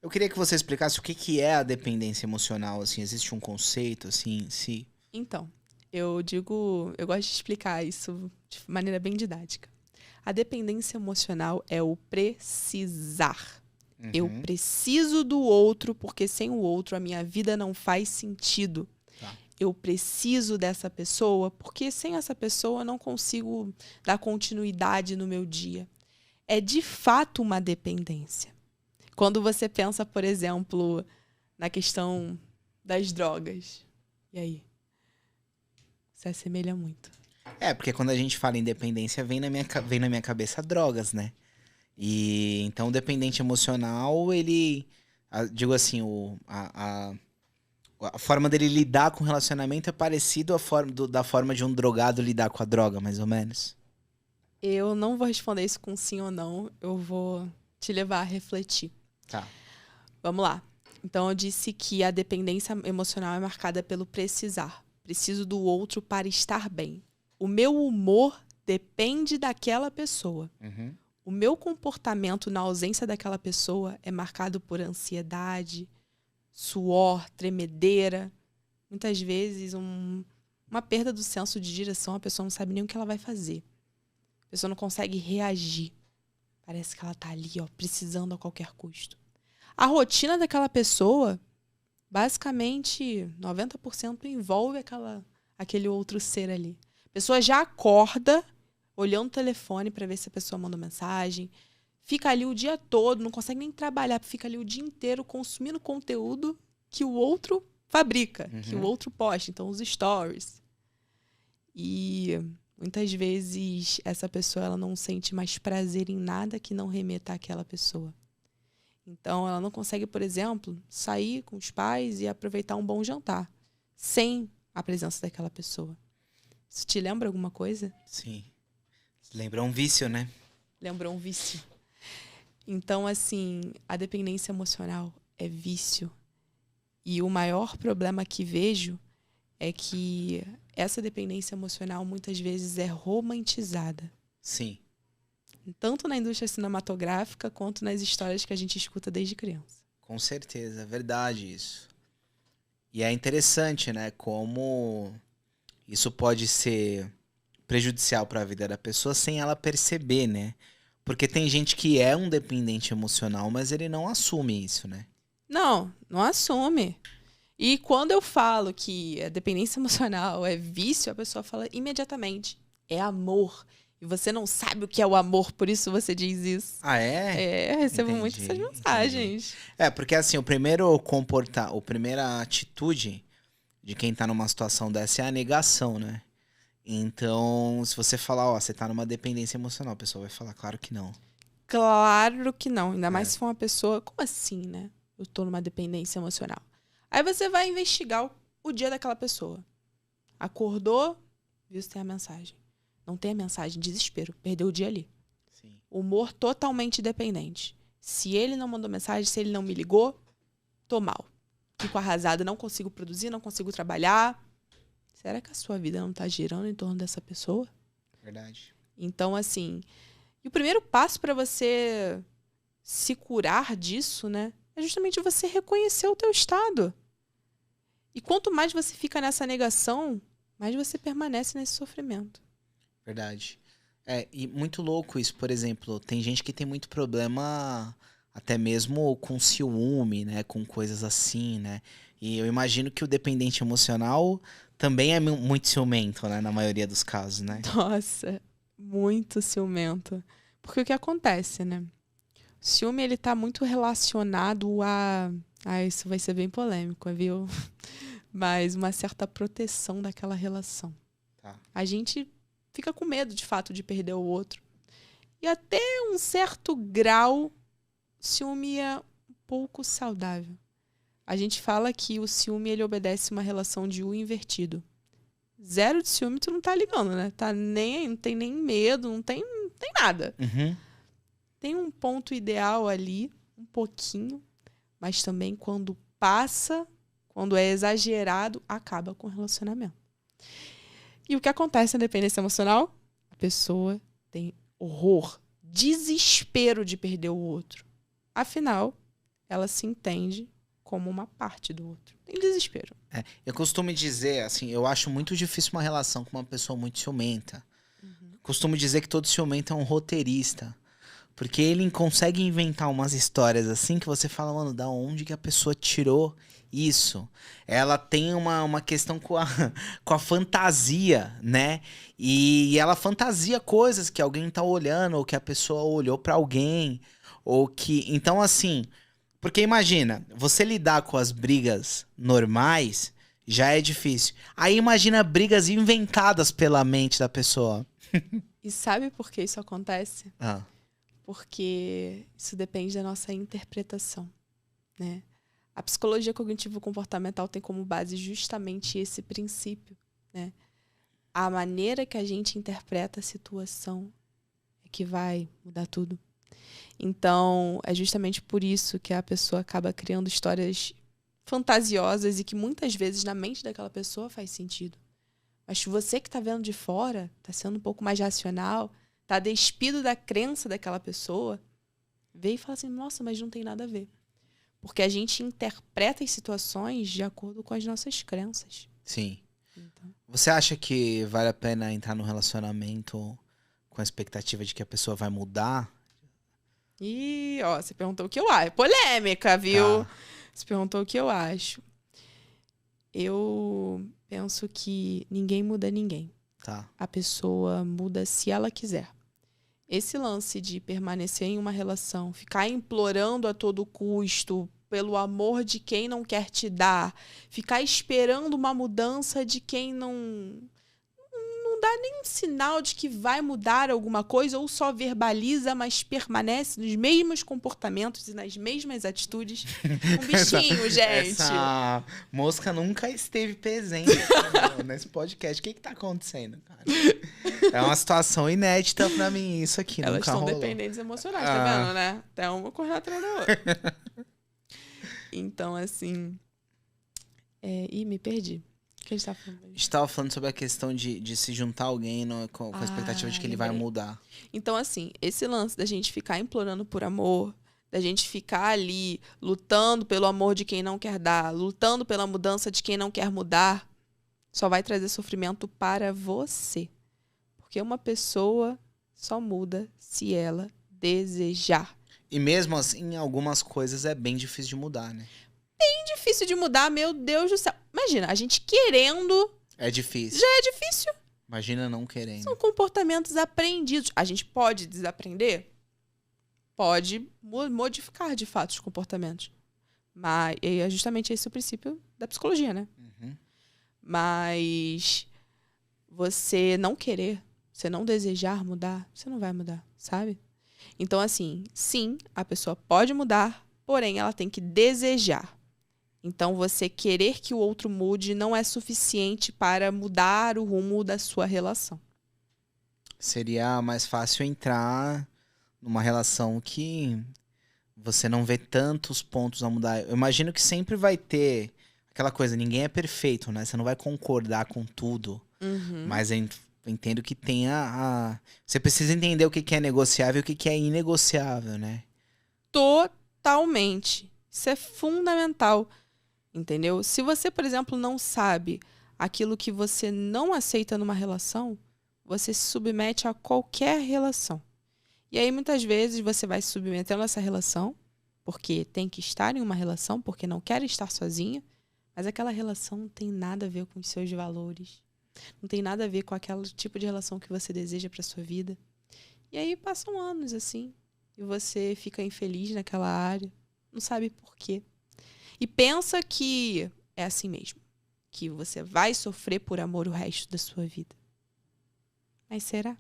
Eu queria que você explicasse o que que é a dependência emocional, assim, existe um conceito, assim, em si? Então, eu gosto de explicar isso de maneira bem didática. A dependência emocional é o precisar. Eu Uhum, preciso do outro porque sem o outro a minha vida não faz sentido. tá. Eu preciso dessa pessoa porque sem essa pessoa eu não consigo dar continuidade no meu dia. É de fato uma dependência. Quando você pensa, por exemplo, na questão das drogas. E aí? Se assemelha muito. É, porque quando a gente fala em dependência, vem na minha cabeça drogas, né? E então o dependente emocional, ele, digo assim, a forma dele lidar com o relacionamento é parecido da forma de um drogado lidar com a droga, mais ou menos. Eu não vou responder isso com sim ou não. Eu vou te levar a refletir. Tá. Vamos lá. Então, eu disse que a dependência emocional é marcada pelo precisar. Preciso do outro para estar bem. O meu humor depende daquela pessoa. Uhum. O meu comportamento na ausência daquela pessoa é marcado por ansiedade, suor, tremedeira. Muitas vezes, uma perda do senso de direção, a pessoa não sabe nem o que ela vai fazer. A pessoa não consegue reagir. Parece que ela tá ali, ó, precisando a qualquer custo. A rotina daquela pessoa, basicamente, 90% envolve aquele outro ser ali. A pessoa já acorda olhando o telefone para ver se a pessoa manda mensagem. Fica ali o dia todo, não consegue nem trabalhar, fica ali o dia inteiro consumindo conteúdo que o outro fabrica, que o Uhum. outro posta, então os stories. E muitas vezes essa pessoa ela não sente mais prazer em nada que não remeta àquela pessoa. Então ela não consegue, por exemplo, sair com os pais e aproveitar um bom jantar sem a presença daquela pessoa. Isso te lembra alguma coisa? Sim. Lembra um vício, né? Lembrou um vício. Então, assim, a dependência emocional é vício. E o maior problema que vejo é que essa dependência emocional muitas vezes é romantizada. Sim. Tanto na indústria cinematográfica quanto nas histórias que a gente escuta desde criança. Com certeza, é verdade isso. E é interessante, né, como isso pode ser prejudicial para a vida da pessoa sem ela perceber, né? Porque tem gente que é um dependente emocional, mas ele não assume isso, né? Não, não assume. E quando eu falo que a dependência emocional é vício, a pessoa fala imediatamente, é amor. E você não sabe o que é o amor, por isso você diz isso. Ah, é? É, eu recebo muito essas Entendi. mensagens. É, porque assim, a primeira atitude de quem tá numa situação dessa é a negação, né? Então, se você falar, ó, você tá numa dependência emocional, a pessoa vai falar, claro que não. Claro que não. Ainda mais É. se for uma pessoa. Como assim, né? Eu tô numa dependência emocional. Aí você vai investigar o dia daquela pessoa. Acordou, viu se tem a mensagem. Não tem a mensagem, desespero. Perdeu o dia ali. Sim. Humor totalmente dependente. Se ele não mandou mensagem, se ele não me ligou, tô mal. Fico arrasada, não consigo produzir, não consigo trabalhar. Será que a sua vida não tá girando em torno dessa pessoa? Verdade. Então, assim, e o primeiro passo para você se curar disso, né, é justamente você reconhecer o teu estado. E quanto mais você fica nessa negação, mais você permanece nesse sofrimento. Verdade. É, e muito louco isso, por exemplo, tem gente que tem muito problema até mesmo com ciúme, né, com coisas assim, né? E eu imagino que o dependente emocional também é muito ciumento, né, na maioria dos casos, né? Nossa, muito ciumento. Porque o que acontece, né? O ciúme, ele tá muito relacionado a... Ah, isso vai ser bem polêmico, viu? Mas uma certa proteção daquela relação. Tá. A gente fica com medo, de fato, de perder o outro. E até um certo grau, ciúme é um pouco saudável. A gente fala que o ciúme ele obedece uma relação de U invertido. Zero de ciúme, tu não tá ligando, né? Tá nem, não tem nem medo, não tem nada. Uhum. Tem um ponto ideal ali, um pouquinho, mas também quando passa, quando é exagerado, acaba com o relacionamento. E o que acontece na dependência emocional? A pessoa tem horror, desespero de perder o outro. Afinal, ela se entende como uma parte do outro. Tem desespero. Eu costumo dizer, assim, eu acho muito difícil uma relação com uma pessoa muito ciumenta. Costumo dizer que todo ciumento é um roteirista. Porque ele consegue inventar umas histórias assim que você fala, mano, da onde que a pessoa tirou isso? Ela tem uma questão com a fantasia, né? E ela fantasia coisas que alguém tá olhando, ou que a pessoa olhou pra alguém, ou que... Então, assim, porque imagina, você lidar com as brigas normais já é difícil. Aí imagina brigas inventadas pela mente da pessoa. E sabe por que isso acontece? Ah, Porque isso depende da nossa interpretação, né? A psicologia cognitivo-comportamental tem como base justamente esse princípio, né? A maneira que a gente interpreta a situação é que vai mudar tudo. Então, é justamente por isso que a pessoa acaba criando histórias fantasiosas e que muitas vezes na mente daquela pessoa faz sentido. Mas você que está vendo de fora, está sendo um pouco mais racional, está despido da crença daquela pessoa, vê e fala assim, nossa, mas não tem nada a ver. Porque a gente interpreta as situações de acordo com as nossas crenças. sim. Então, Você acha que vale a pena entrar num relacionamento com a expectativa de que a pessoa vai mudar? e, ó, você perguntou o que eu acho. É polêmica, viu? Tá, Você perguntou o que eu acho. Eu penso que ninguém muda ninguém. tá. A pessoa muda se ela quiser. Esse lance de permanecer em uma relação, ficar implorando a todo custo pelo amor de quem não quer te dar, ficar esperando uma mudança de quem não dá nem um sinal de que vai mudar alguma coisa ou só verbaliza, mas permanece nos mesmos comportamentos e nas mesmas atitudes. Um bichinho, gente. Essa mosca nunca esteve presente nesse podcast. O que tá acontecendo, cara? É uma situação inédita pra mim isso aqui, Elas nunca estão rolou. dependentes emocionais, tá vendo, né? Até uma correndo atrás da outra. Então, assim... Ih, me perdi. O que a gente tá falando? A gente tava falando sobre a questão de se juntar a alguém com a expectativa de que ele vai lembrei. mudar. Então, assim, esse lance da gente ficar implorando por amor, da gente ficar ali lutando pelo amor de quem não quer dar, lutando pela mudança de quem não quer mudar, só vai trazer sofrimento para você. Porque uma pessoa só muda se ela desejar. E mesmo assim, algumas coisas é bem difícil de mudar, né? Difícil de mudar, meu Deus do céu. Imagina, a gente querendo É difícil. é difícil. Imagina não querendo. São comportamentos aprendidos. A gente pode desaprender? Pode modificar, de fato, os comportamentos. Mas é justamente esse o princípio da psicologia, né? Uhum. Mas você não querer, você não desejar mudar, você não vai mudar, sabe? Então, assim, sim, a pessoa pode mudar, porém ela tem que desejar. Então, você querer que o outro mude não é suficiente para mudar o rumo da sua relação. Seria mais fácil entrar numa relação que você não vê tantos pontos a mudar. Eu imagino que sempre vai ter aquela coisa, ninguém é perfeito, né? Você não vai concordar com tudo. Mas eu entendo que tem você precisa entender o que é negociável e o que é inegociável, né? Totalmente. Isso é fundamental. Entendeu? Se você, por exemplo, não sabe aquilo que você não aceita numa relação, você se submete a qualquer relação. E aí, muitas vezes, você vai se submetendo a essa relação, porque tem que estar em uma relação, porque não quer estar sozinha, mas aquela relação não tem nada a ver com os seus valores. Não tem nada a ver com aquele tipo de relação que você deseja para sua vida. E aí, passam anos assim, e você fica infeliz naquela área, não sabe por quê. E pensa que é assim mesmo. Que você vai sofrer por amor o resto da sua vida. Mas será?